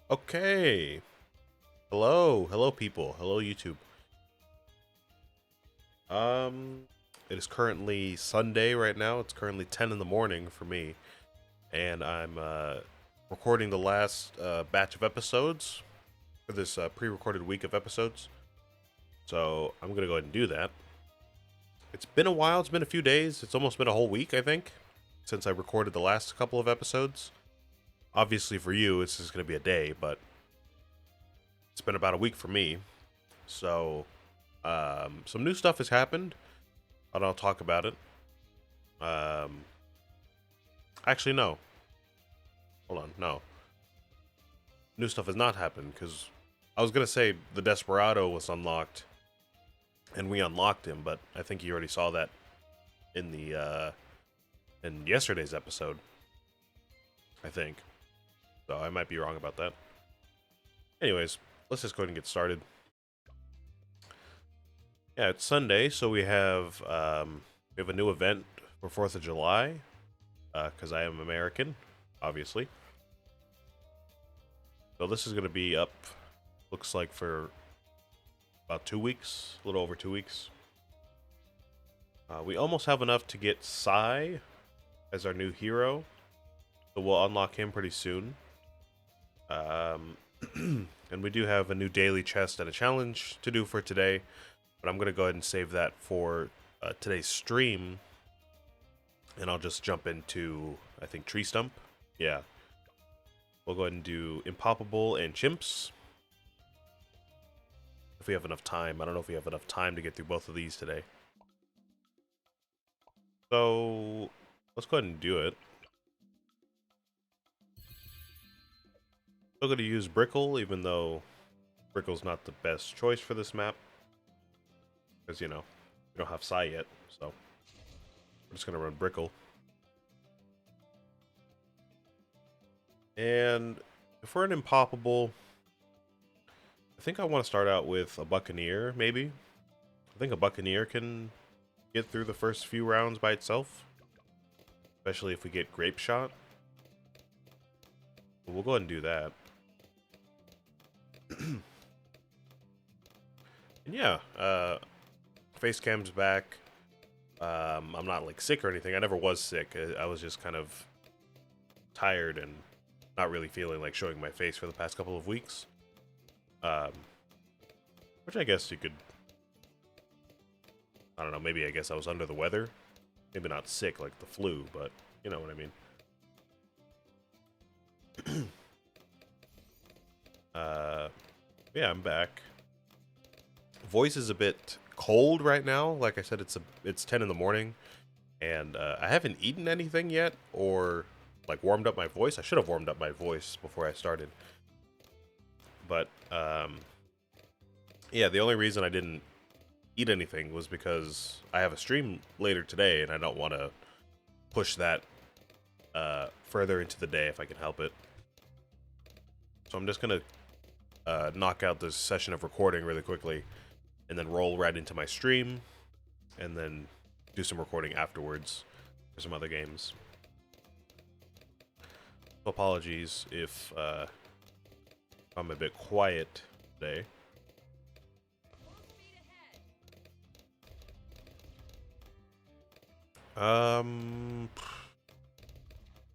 Okay. Hello people. Hello YouTube. Um it is currently Sunday right now. It's currently 10 in the morning for me, and I'm recording the last batch of episodes for this pre-recorded week of episodes. So, I'm going to go ahead and do that. It's been a while. It's been a few days. It's almost been a whole week, I think, since I recorded the last couple of episodes. Obviously for you, it's just going to be a day, but it's been about a week for me. So, some new stuff has happened, and I'll talk about it. Um, actually, no. Hold on, no. New stuff has not happened because I was gonna say the Desperado was unlocked, and we unlocked him, but I think you already saw that in the in yesterday's episode. I think so. I might be wrong about that. Anyways, let's just go ahead and get started. Yeah, it's Sunday, so we have a new event for July because I am American, obviously. So this is going to be up, looks like, for about 2 weeks, a little over 2 weeks. We almost have enough to get Sai as our new hero, so we'll unlock him pretty soon. Um, and we do have a new daily chest and a challenge to do for today, but I'm going to go ahead and save that for today's stream, and I'll just jump into, I think, Tree Stump. Yeah. We'll go ahead and do Impoppable and Chimps. If we have enough time. I don't know if we have enough time to get through both of these today. So, let's go ahead and do it. Still going to use Brickle, even though Brickle's not the best choice for this map. Because, we don't have Sai yet, so we're just going to run Brickle. And if we're an Impoppable, I think I want to start out with a Buccaneer, maybe. I think a Buccaneer can get through the first few rounds by itself, especially if we get Grape Shot. But we'll go ahead and do that. And yeah, face cam's back. I'm not like sick or anything. I never was sick. I was just kind of tired and not really feeling like showing my face for the past couple of weeks. Which I guess you could, I don't know, maybe I guess I was under the weather. Maybe not sick like the flu, but you know what I mean. Yeah, I'm back. Voice is a bit cold right now. Like I said, it's 10 in the morning, and I haven't eaten anything yet or like warmed up my voice. I should have warmed up my voice before I started. But yeah, the only reason I didn't eat anything was because I have a stream later today, and I don't want to push that further into the day if I can help it. So I'm just gonna knock out this session of recording really quickly, and then roll right into my stream, and then do some recording afterwards for some other games. So apologies if I'm a bit quiet today. Um,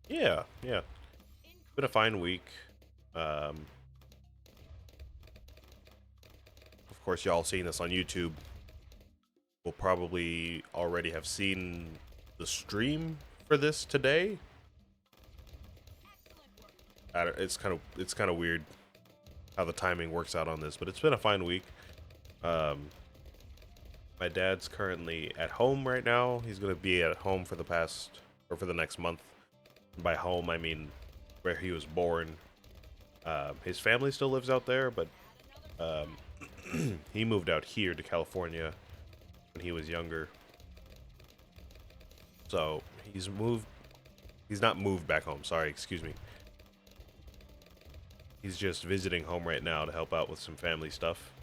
yeah. Been a fine week. Of course, y'all seeing this on YouTube will probably already have seen the stream for this today. It's kind of weird how the timing works out on this, but it's been a fine week. My dad's currently at home right now. He's gonna be at home for the next month. And by home, I mean where he was born. His family still lives out there, but um, he moved out here to California when he was younger. So he's moved. He's not moved back home. Sorry, excuse me. He's just visiting home right now to help out with some family stuff.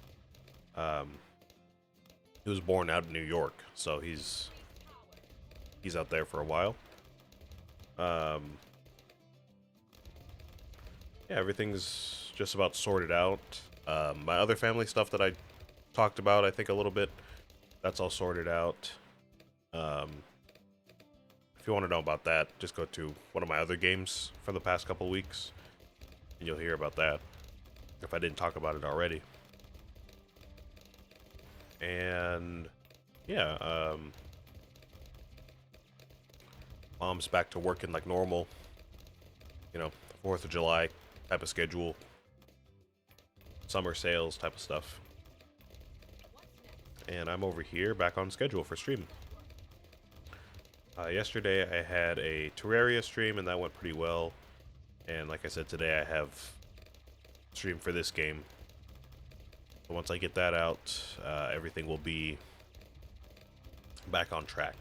He was born out in New York, so he's out there for a while. Yeah, everything's just about sorted out. My other family stuff that I talked about, I think a little bit, that's all sorted out. If you want to know about that, just go to one of my other games for the past couple weeks, and you'll hear about that, if I didn't talk about it already. And yeah, mom's back to working like normal, 4th of July type of schedule, summer sales type of stuff. And I'm over here back on schedule for stream. Yesterday I had a Terraria stream and that went pretty well. And like I said, today I have stream for this game. So once I get that out, everything will be back on track.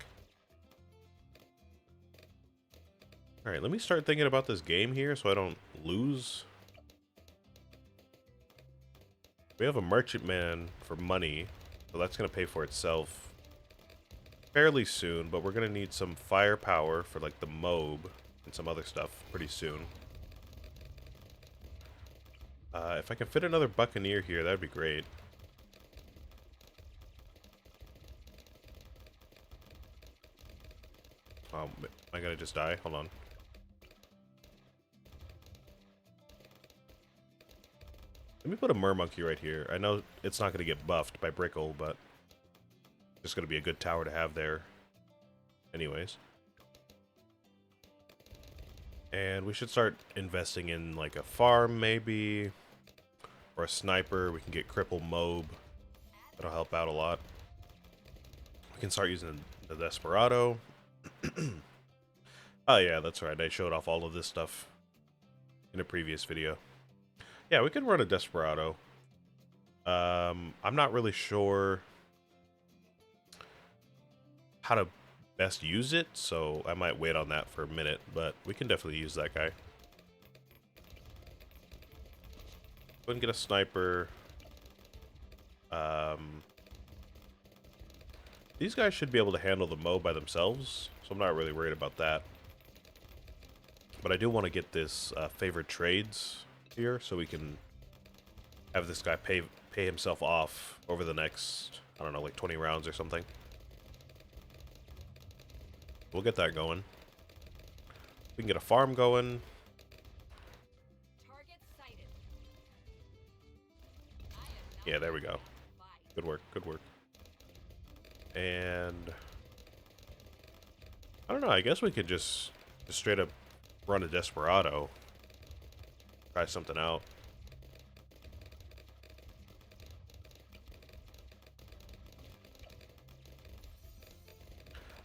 Alright, let me start thinking about this game here so I don't lose. We have a merchantman for money, so that's going to pay for itself fairly soon, but we're going to need some firepower for like the mob and some other stuff pretty soon. If I can fit another buccaneer here, that'd be great. Am I gonna just die? Hold on. Let me put a mermonkey right here. I know it's not gonna get buffed by Brickle, but just gonna be a good tower to have there. Anyways. And we should start investing in like a farm maybe. Or a sniper. We can get cripple mob. That'll help out a lot. We can start using the Desperado. Oh yeah, that's right. I showed off all of this stuff in a previous video. Yeah, we could run a Desperado. I'm not really sure how to best use it, so I might wait on that for a minute, but we can definitely use that guy. Go and get a sniper. These guys should be able to handle the mob by themselves, so I'm not really worried about that. But I do want to get this favored trades here, so we can have this guy pay himself off over the next, I don't know, like 20 rounds or something. We'll get that going. We can get a farm going. Yeah, there we go. Good work, good work. And I don't know, I guess we could just straight up run a Desperado. Try something out.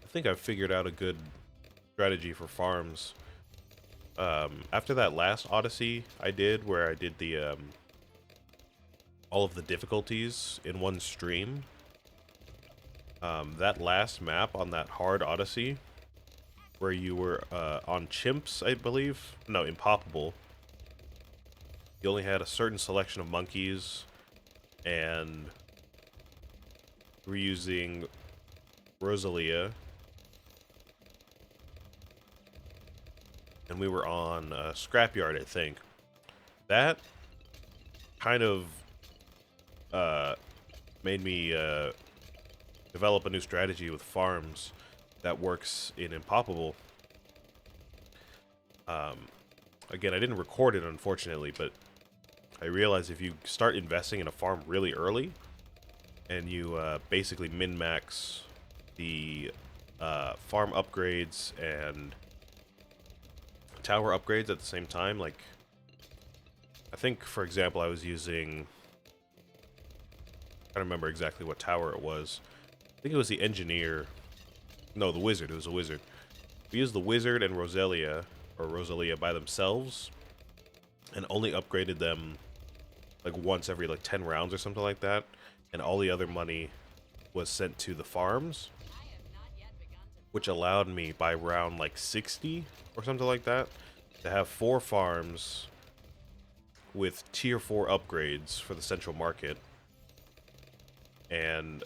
I think I've figured out a good strategy for farms. After that last Odyssey I did, where I did the all of the difficulties in one stream, that last map on that hard Odyssey, where you were on chimps, I believe, no, Impoppable. You only had a certain selection of monkeys, and we're using Rosalia. And we were on Scrapyard, I think. That kind of made me develop a new strategy with farms that works in Impoppable. Again, I didn't record it, unfortunately, but I realized if you start investing in a farm really early, and you basically min-max the farm upgrades and tower upgrades at the same time, like, I think, for example, I was using, I don't remember exactly what tower it was. I think it was the engineer. No, the wizard. It was a wizard. We used the wizard and Rosalia by themselves, and only upgraded them like once every like 10 rounds or something like that, and all the other money was sent to the farms, which allowed me by round like 60 or something like that to have 4 farms with tier 4 upgrades for the central market. And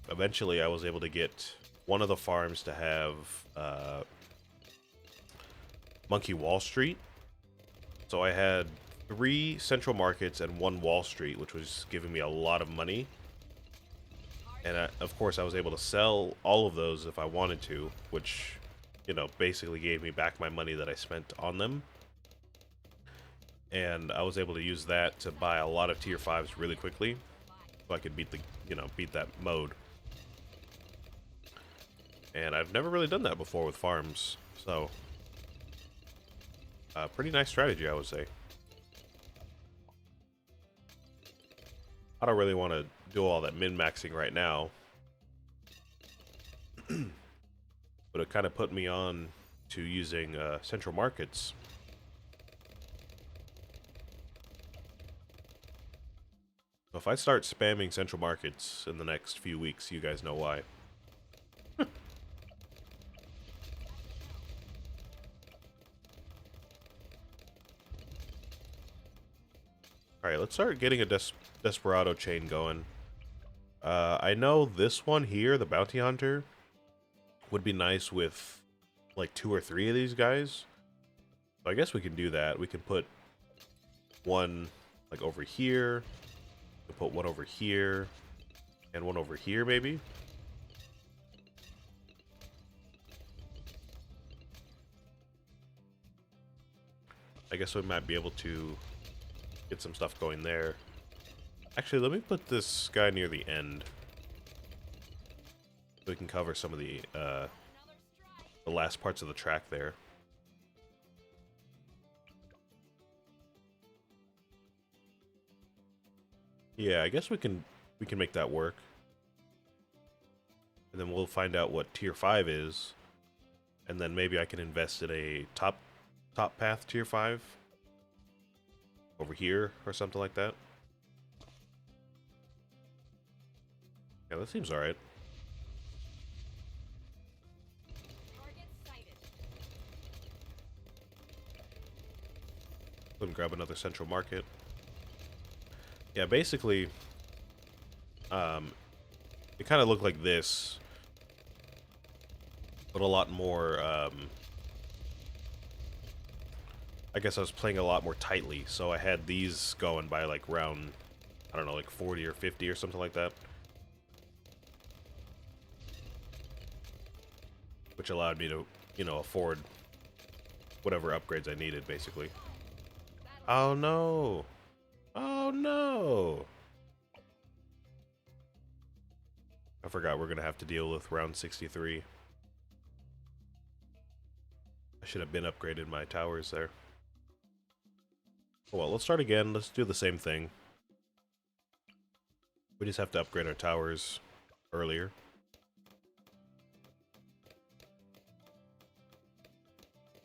eventually I was able to get one of the farms to have Monkey Wall Street. So I had 3 central markets and 1 Wall Street, which was giving me a lot of money. And of course, I was able to sell all of those if I wanted to, which, you know, basically gave me back my money that I spent on them. And I was able to use that to buy a lot of tier 5s really quickly, so I could beat the, beat that mode. And I've never really done that before with farms, so pretty nice strategy, I would say. I don't really want to do all that min-maxing right now, but it kind of put me on to using central markets. So if I start spamming central markets in the next few weeks, you guys know why. Alright, let's start getting a Desperado chain going. I know this one here, the Bounty Hunter, would be nice with like 2 or 3 of these guys. So I guess we can do that. We can put one like over here, we'll put one over here, and one over here maybe. I guess we might be able to get some stuff going there. Actually, let me put this guy near the end, so we can cover some of the last parts of the track there. Yeah, I guess we can make that work. And then we'll find out what tier 5 is, and then maybe I can invest in a top path tier 5 over here or something like that. Yeah, that seems alright. Let me grab another central market. Yeah, basically, it kind of looked like this, but a lot more, I guess I was playing a lot more tightly, so I had these going by like round, I don't know, like 40 or 50 or something like that. Which allowed me to, afford whatever upgrades I needed, basically. Oh no! Oh no! I forgot we're gonna have to deal with round 63. I should have been upgraded my towers there. Well, let's start again. Let's do the same thing. We just have to upgrade our towers earlier.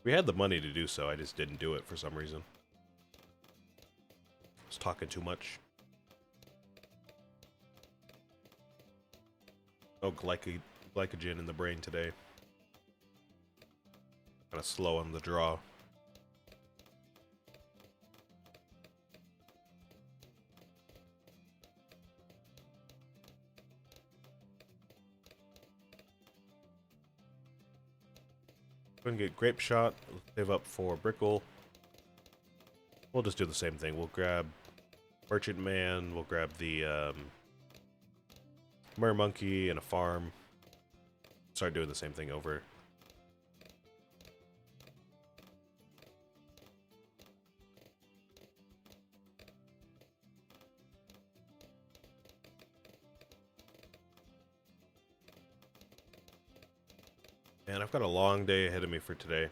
We had the money to do so, I just didn't do it for some reason. I was talking too much. Oh, glycogen in the brain today. Kind of slow on the draw. We're gonna get grape shot. Save up for Brickle. We'll just do the same thing. We'll grab Merchant Man. We'll grab the Mer Monkey and a farm. Start doing the same thing over. And I've got a long day ahead of me for today.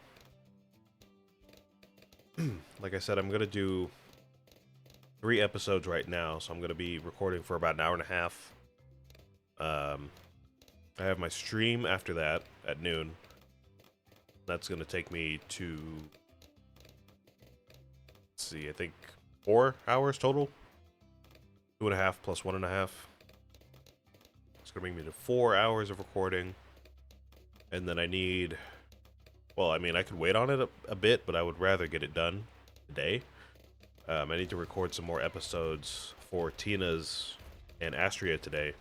Like I said, I'm gonna do 3 episodes right now, so I'm gonna be recording for about an hour and a half. I have my stream after that at noon. That's gonna take me to, let's see, I think 4 hours total. 2.5 plus 1.5. It's gonna bring me to 4 hours of recording. And then I need, well, I mean, I could wait on it a bit, but I would rather get it done today. I need to record some more episodes for Tina's and Astria today.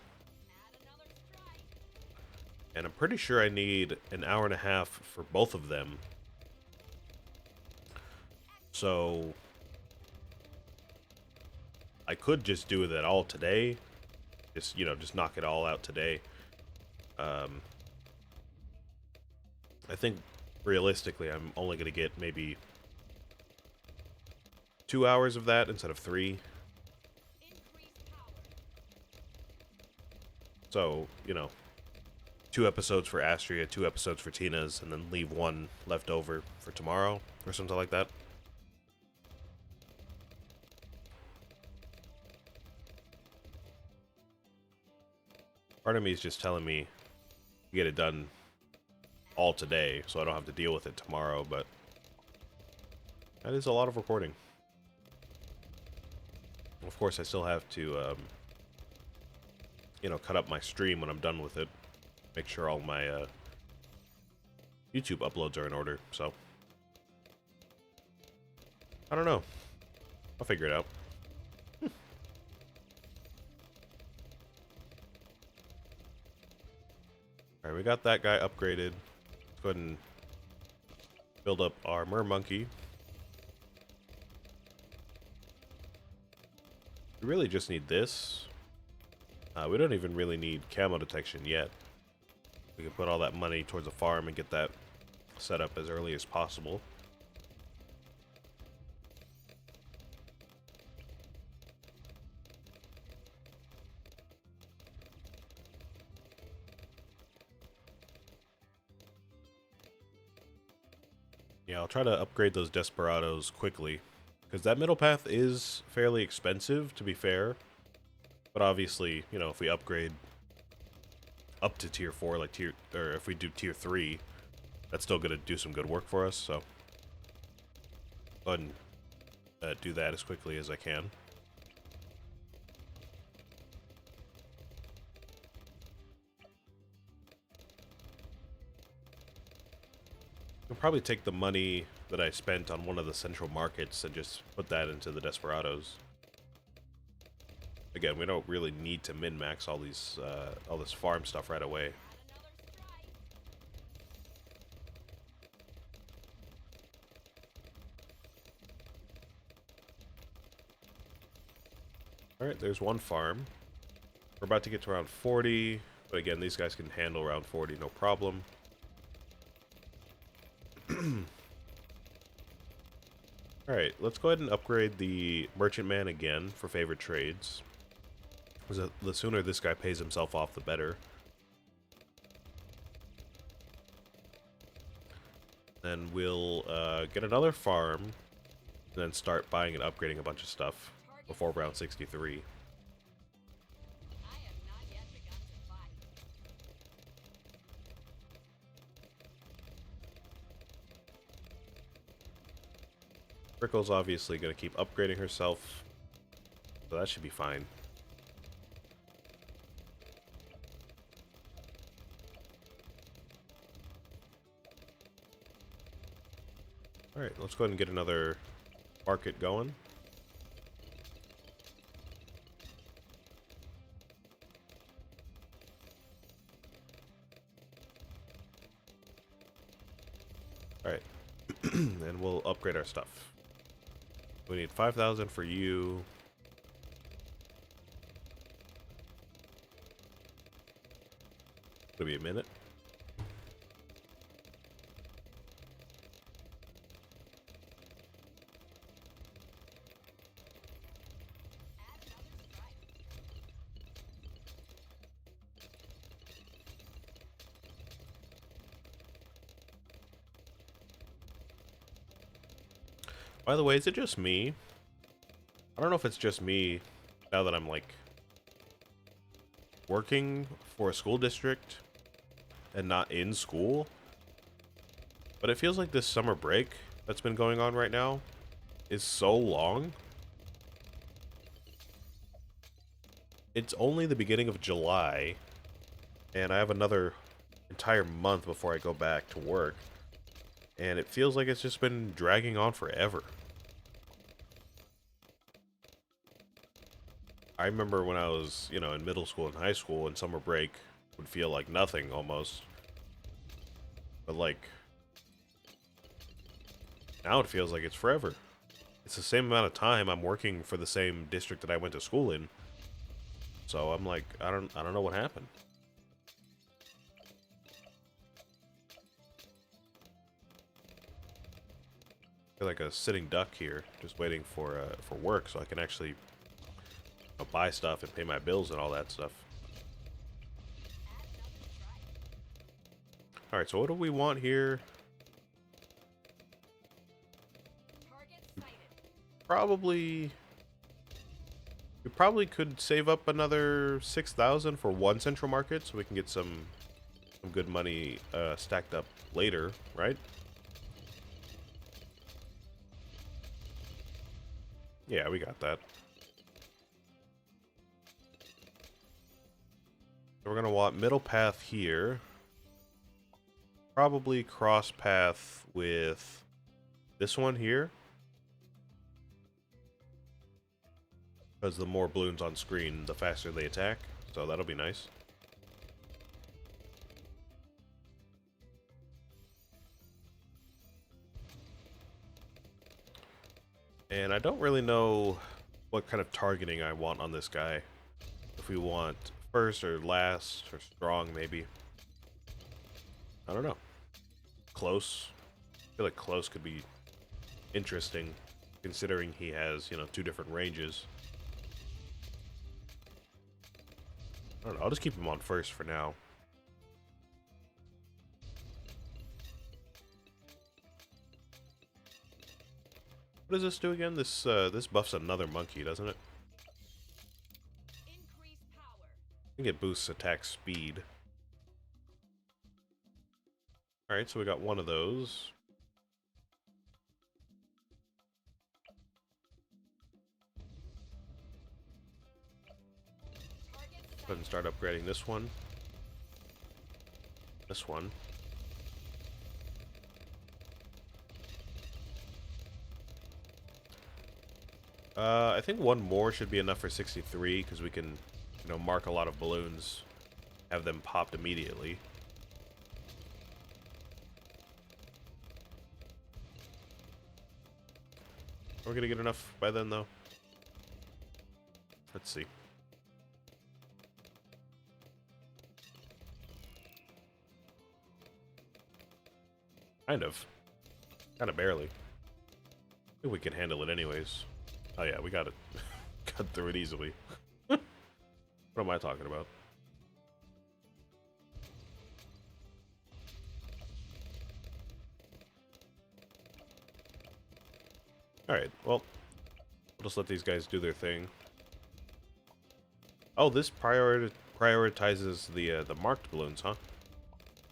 And I'm pretty sure I need an hour and a half for both of them. So I could just do that all today. Just, you know, just knock it all out today. I think realistically, I'm only going to get maybe 2 hours of that instead of 3. So, you know, 2 episodes for Astria, 2 episodes for Tina's, and then leave 1 left over for tomorrow or something like that. Part of me is just telling me to get it done all today so I don't have to deal with it tomorrow, but that is a lot of recording. Of course, I still have to, you know, cut up my stream when I'm done with it. Make sure all my YouTube uploads are in order, so I don't know. I'll figure it out. Alright, we got that guy upgraded. Let's go ahead and build up our mermonkey. We really just need this. We don't even really need camo detection yet. We can put all that money towards a farm and get that set up as early as possible. Yeah, I'll try to upgrade those Desperados quickly, because that middle path is fairly expensive, to be fair. But obviously, you know, if we upgrade up to tier 4, like or if we do tier 3, that's still gonna do some good work for us, so go ahead and do that as quickly as I can. I'll probably take the money that I spent on one of the central markets and just put that into the Desperados. Again, we don't really need to min-max all this farm stuff right away. Alright, there's one farm. We're about to get to around 40, but again, these guys can handle around 40, no problem. Alright, let's go ahead and upgrade the Merchantman again for favorite trades. The sooner this guy pays himself off, the better. Then we'll get another farm, and then start buying and upgrading a bunch of stuff before round 63. Rickle's obviously going to keep upgrading herself, so that should be fine. Alright, let's go ahead and get another market going. Alright, and we'll upgrade our stuff. We need 5,000 for you. It'll be a minute. By the way, is it just me? I don't know if it's just me now that I'm like working for a school district and not in school, but it feels like this summer break that's been going on right now is so long. It's only the beginning of July, and I have another entire month before I go back to work, and it feels like it's just been dragging on forever. I remember when I was, you know, in middle school and high school, and summer break would feel like nothing almost. But like, now it feels like it's forever. it's the same amount of time I'm working for the same district that I went to school in. So I'm like, I don't know what happened. I feel like a sitting duck here, just waiting for work, so I can actually buy stuff and pay my bills and all that stuff. All right, so what do we want here? Probably, we probably could save up another 6,000 for one central market, so we can get some good money stacked up later, right? Yeah, we got that. So we're gonna want middle path here. Probably cross path with this one here. Because the more balloons on screen, the faster they attack. So that'll be nice. And I don't really know what kind of targeting I want on this guy. If we want first or last or strong, maybe. I don't know. Close. I feel like close could be interesting, considering he has, you know, 2 different ranges. I don't know. I'll just keep him on first for now. What does this do again? This this buffs another monkey, doesn't it? I think it boosts attack speed. Alright, so we got one of those. Go ahead and start upgrading this one. This one. I think one more should be enough for 63, because we can, you know, mark a lot of balloons, have them popped immediately. We're gonna get enough by then, though. Let's see. Kind of barely. I think we can handle it anyways. Oh yeah, we got it. Got through it easily. What am I talking about? Alright, well, we'll just let these guys do their thing. Oh, this prioritizes the marked balloons, huh?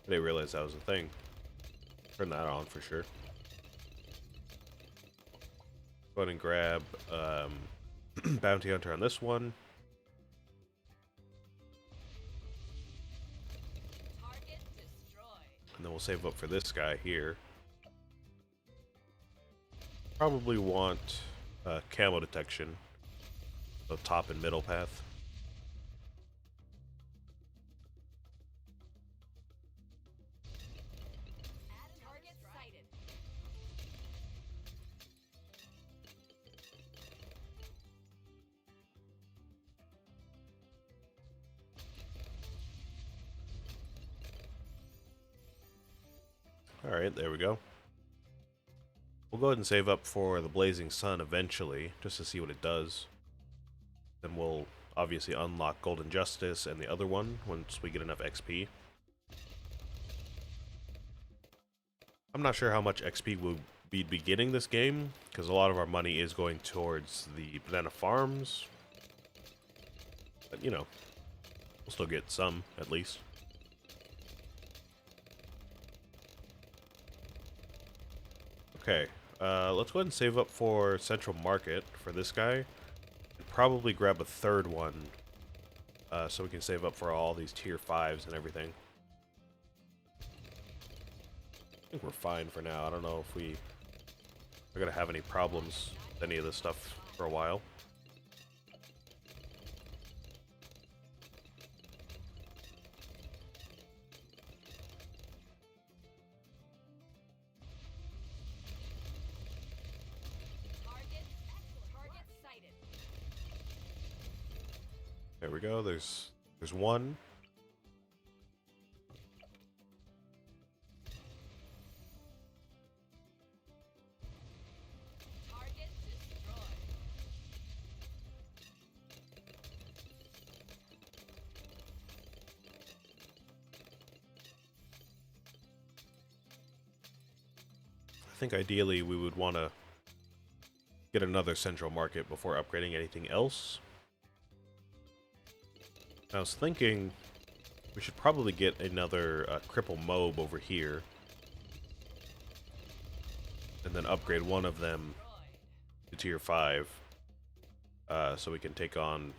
I didn't realize that was a thing. Turn that on for sure. Go ahead and grab Bounty Hunter on this one. And then we'll save up for this guy here. Probably want camo detection. So top and middle path. Alright, there we go. We'll go ahead and save up for the Blazing Sun eventually, just to see what it does. Then we'll obviously unlock Golden Justice and the other one once we get enough XP. I'm not sure how much XP we'll be beginning this game, because a lot of our money is going towards the banana farms. But, you know, we'll still get some, at least. Okay, let's go ahead and save up for Central Market for this guy. And probably grab a third one, so we can save up for all these tier 5s and everything. I think we're fine for now. I don't know if we are going to have any problems with any of this stuff for a while. There we go. There's one. Target destroyed. I think ideally we would want to get another central market before upgrading anything else. I was thinking we should probably get another cripple mob over here, and then upgrade one of them to tier 5, so we can take on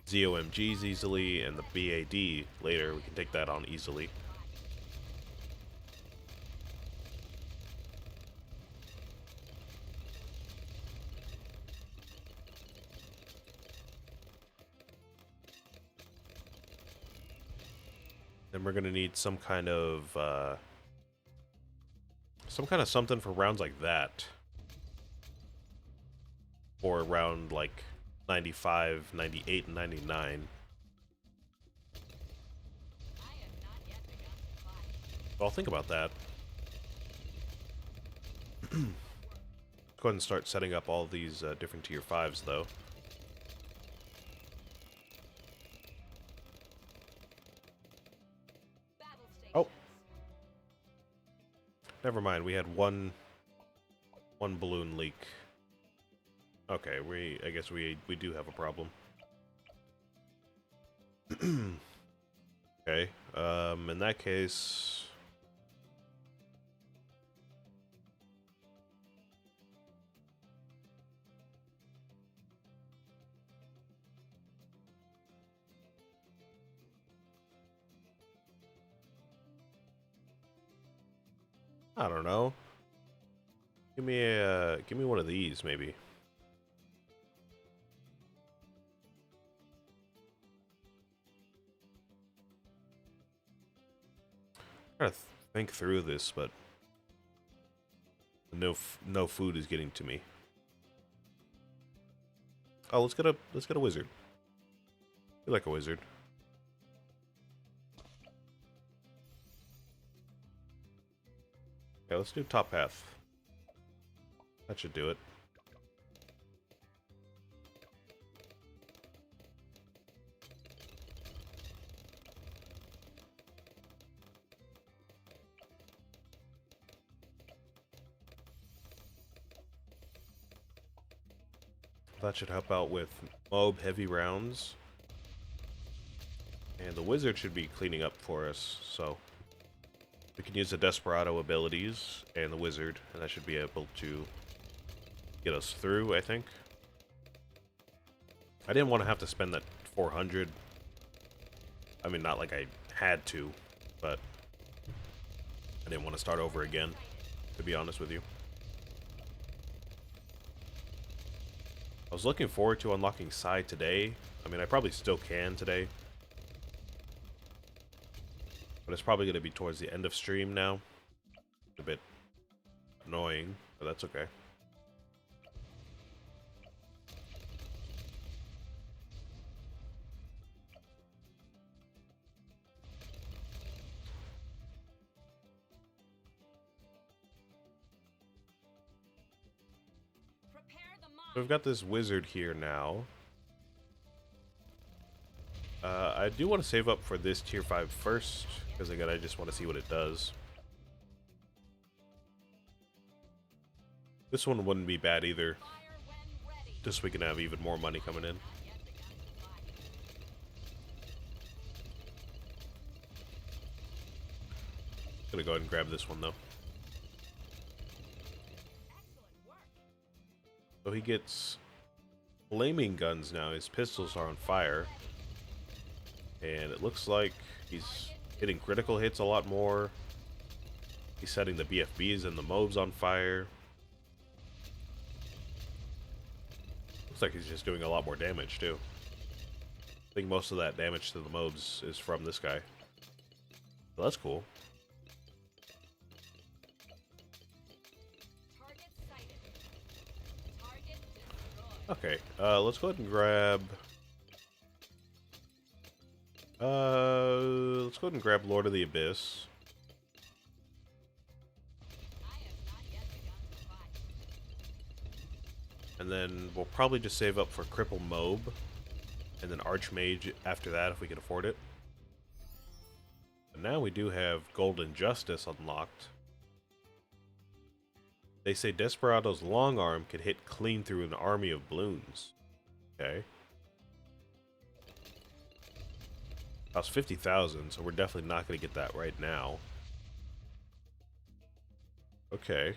ZOMGs easily, and the BAD later we can take that on easily. Then we're gonna need some kind of something for rounds like that, or around like 95, 98, and 99. I have not yet begun to fight. So I'll think about that. Go ahead and start setting up all these different tier 5s though. Battle stations. Oh. Never mind, we had one balloon leak. Okay, I guess we do have a problem. Okay, in that case, I don't know. Give me one of these maybe. I'm trying to think through this, but no food is getting to me. Oh, let's get a wizard. I like a wizard. Yeah, let's do top path. That should do it. That should help out with mob heavy rounds. And the wizard should be cleaning up for us, so we can use the Desperado abilities and the wizard, and that should be able to get us through, I think. I didn't want to have to spend that 400. I mean, not like I had to, but I didn't want to start over again, to be honest with you. I was looking forward to unlocking Psy today. I mean, I probably still can today. But it's probably going to be towards the end of stream now. A bit annoying, but that's okay. Prepare the mine. So we've got this wizard here now. I do want to save up for this tier 5 first, because again, I just want to see what it does. This one wouldn't be bad either, Fire when ready. just so we can have even more money coming in. Not yet begun to fight. Gonna go ahead and grab this one though. Excellent work. So he gets flaming guns now. His pistols are on fire. And it looks like he's hitting critical hits a lot more. He's setting the BFBs and the mobs on fire. Looks like he's just doing a lot more damage too. I think most of that damage to the mobs is from this guy. So that's cool. Target sighted. Target destroyed. Okay, let's go ahead and grab Let's go ahead and grab Lord of the Abyss. I have not yet begun to fight. And then we'll probably just save up for Cripple Mob. And then Archmage after that if we can afford it. And now we do have Golden Justice unlocked. They say Desperado's long arm could hit clean through an army of Bloons. Okay. Costs 50,000, so we're definitely not going to get that right now. Okay.